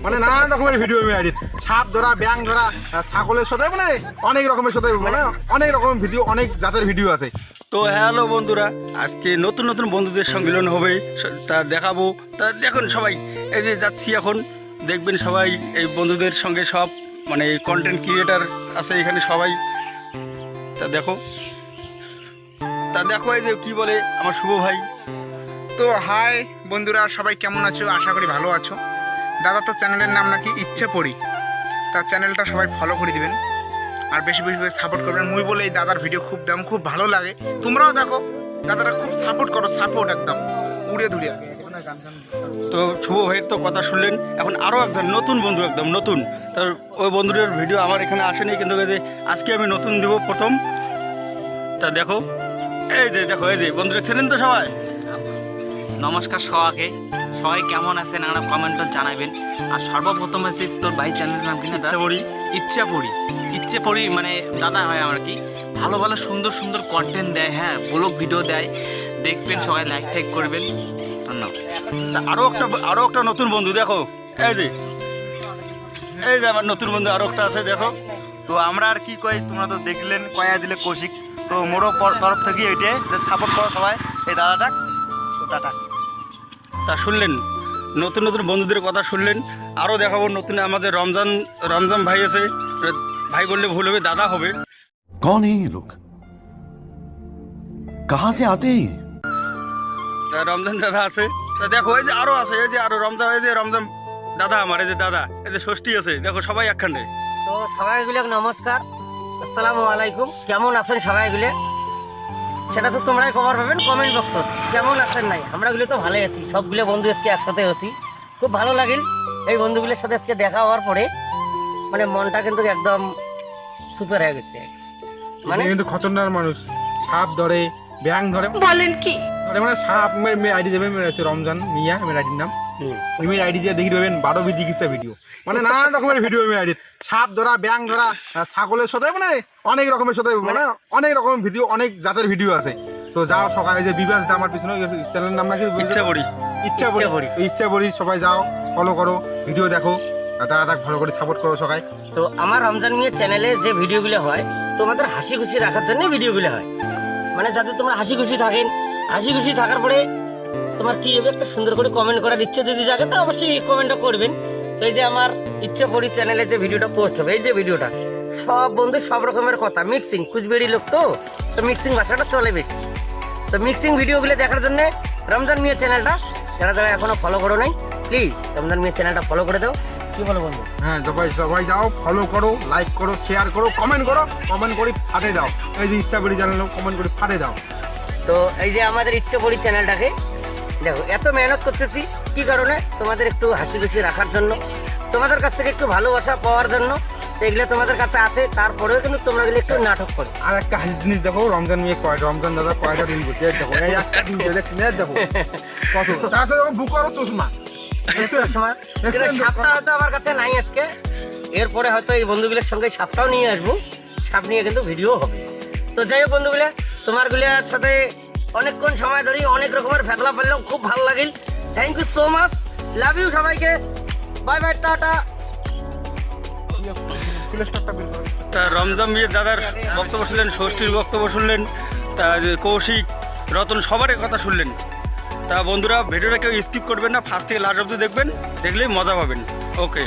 মানে নানান রকমের ভিডিও আমি এডিট, সাপ ধরা, ব্যাং ধরা, ছাগলের সাথে, মানে অনেক রকমের সাথে, মানে অনেক রকমের ভিডিও, অনেক জাতের ভিডিও আছে। তো হ্যালো বন্ধুরা, আজকে নতুন নতুন বন্ধুদের সম্মিলন হবে, তা দেখাবো। তা দেখুন সবাই, এই যে যাচ্ছি এখন, দেখবেন সবাই এই বন্ধুদের সঙ্গে সব মানে কন্টেন্ট ক্রিয়েটার আছে এখানে সবাই। তা দেখো এই যে কি বলে আমার শুভ ভাই। তো হাই বন্ধুরা, সবাই কেমন আছো? আশা করি ভালো আছো। দাদা তো চ্যানেলের নাম নাকি ইচ্ছে পড়ি, তার চ্যানেলটা সবাই ফলো করে দিবেন আর বেশি বেশি করে সাপোর্ট করবেন। মুই বলে এই দাদার ভিডিও খুব ভালো লাগে, তোমরাও দেখো। দাদারা খুব সাপোর্ট করো, সাপোর্ট একদম উড়িয়ে ধুড়িয়ে। তো শুভ ভাইয়ের তো কথা শুনলেন, এখন আরও একজন নতুন বন্ধু, একদম নতুন। তার ওই বন্ধুদের ভিডিও আমার এখানে আসেনি, কিন্তু এই যে আজকে আমি নতুন দেবো প্রথম। তা দেখো, এই যে দেখো, এই যে বন্ধুরা ছিলেন তো সবাই। নমস্কার সবাই কেমন আছেন আমরা কমেন্টে জানাবেন। আর সর্বপ্রথম হচ্ছে তোর ভাই চ্যানেলের নাম কিনা? ইচ্ছে পড়ি মানে দাদা হয় আমার কি, ভালো ভালো সুন্দর সুন্দর কন্টেন্ট দেয়, হ্যাঁ ব্লগ ভিডিও দেয়, দেখবেন সবাই লাইক টাইক করবেন, ধন্যবাদ। তা আরো একটা নতুন বন্ধু দেখো, এই যে আমার নতুন বন্ধু আরো একটা আছে দেখো। তো আমরা আর কি কই, তোমরা তো দেখলেন কয়া দিলে কৌশিক। তো মোরও তরফ থেকে এইটাই যে সাপোর্ট করো সবাই এই দাদাটা। তো টাটা। তা শুনলেন, নতুন নতুন বন্ধুদের কথা শুনলেন। আরও দেখাবো নতুন আমাদের রমজান ভাই আছে, ভাই বললে ভুল হবে, দাদা হবে। कौन है ये लोग, कहां से आते हैं? তা রমজান দাদা আছে। তা দেখো এই যে আরো আছে, এই যে আরো রমজান, এই যে রমজান দাদা আমার, এই যে দাদা, এই যে ষষ্ঠী আছে দেখো, সবাই একখানে। তো সবাইগুলো নমস্কার, আসসালামু আলাইকুম। কেমন আছেন সবাইগুলো? সেটা তো তোমরাই খবর পাবেন কমেন্ট বক্সত। কেমন আছেন নাই, আমরাগুলো তো ভালোই আছি। সবগুলো বন্ধু আজকে একসাথে আছি, খুব ভালো লাগিল এই বন্ধুগুলোর সাথে আজকে দেখা হওয়ার পরে। মানে মনটা কিন্তু একদম সুপার হয়ে গেছে। মানে কিন্তু খতরনাক মানুষ, সাপ ধরে, ব্যাং ধরে, বলেন কি ধরে, মানে সাপ আইডি যাবে মেরেছে রমজান মিয়া, আমার আইডির নাম। ইমেল আইডি যে দেখি পাবেন 12 চিকিৎসা ভিডিও, মানে নানান রকমের ভিডিও আমি এডিট, সাপ ধরা, ব্যাং ধরা, ছাগলের সাথে, মানে অনেক রকমের সাথে, মানে অনেক রকমের ভিডিও, অনেক জাতের ভিডিও আছে। তো যাও সকালে যে বিবাস দা আমার পিছনে, চ্যানেলের নাম নাকি ইচ্ছা পড়ি, সবাই যাও ফলো করো, ভিডিও দেখো, দাদা ভালো করে সাপোর্ট করো সবাই। তো আমার রমজান মিয়া চ্যানেলে যে ভিডিওগুলো হয়, তোমাদের হাসি খুশি রাখার জন্য ভিডিওগুলো হয়। মানে যাতে তোমরা হাসি খুশি থাকেন, হাসি খুশি থাকার পরে তোমার কি হবে, একটা সুন্দর করে কমেন্ট করার ইচ্ছে যদি জাগে তো অবশ্যই কমেন্টটা করবেন। তো এই যে আমার ইচ্ছে পড়ি চ্যানেলে যে ভিডিওটা পোস্ট হবে, এই যে ভিডিওটা, সব বন্ধু সব রকমের কথা মিক্সিং, কুচবেড়ি লোক তো মিক্সিং ভাষাটা চলে বেশি। তো মিক্সিং ভিডিওগুলো দেখার জন্য রমজান মিয়া চ্যানেলটা যারা এখনো ফলো করো নাই, প্লিজ রমজান মিয়া চ্যানেলটা ফলো করে দাও। কি বলো বন্ধু? হ্যাঁ সবাই যাও, ফলো করো, লাইক করো, শেয়ার করো, কমেন্ট করে ফাটে দাও। এই যে ইচ্ছা পড়ি চ্যানেল, কমেন্ট করে ফাটে দাও। তো এই যে আমাদের ইচ্ছে পড়ি চ্যানেলটাকে দেখো, এত মেহনত করতেছি কি কারণে? তোমাদের একটু হাসি খুশি রাখার জন্য, তোমাদের কাছ থেকে একটু ভালোবাসা পাওয়ার জন্য। এগুলো তোমাদের কাছে আছে, তারপরেও কিন্তু তোমরা গেলে একটু নাটক করো। আর একটা হাসি জিনিস দেখো, রমজান দাদা কয়টা দিন করছে দেখো, এই একটা দিন দেখছি দেখো কত, তার সাথে বুক করো চশমা। সাপটা হয়তো আমার কাছে নাই আজকে, এরপরে হয়তো এই বন্ধুগুলোর সঙ্গে সাপটাও নিয়ে আসবো, সাপ নিয়ে কিন্তু ভিডিও হবে। তো যাই হোক বন্ধুগুলা, তোমারগুলোর সাথে অনেকক্ষণ সময় ধরে অনেক রকমের ফেদলা পারলাম, খুব ভালো লাগিল। Thank you so much, love you সবাইকে, বাই বাই, টাটা। তা রমজান মিয়া দাদার বক্তব্য শুনলেন, ষষ্ঠীর বক্তব্য শুনলেন, তা কৌশিক, রতন, সবারই কথা শুনলেন। তা বন্ধুরা ভিডিওটা কেউ স্কিপ করবেন না, ফার্স্ট থেকে লাস্ট অবধি দেখবেন, দেখলেই মজা পাবেন। ওকে।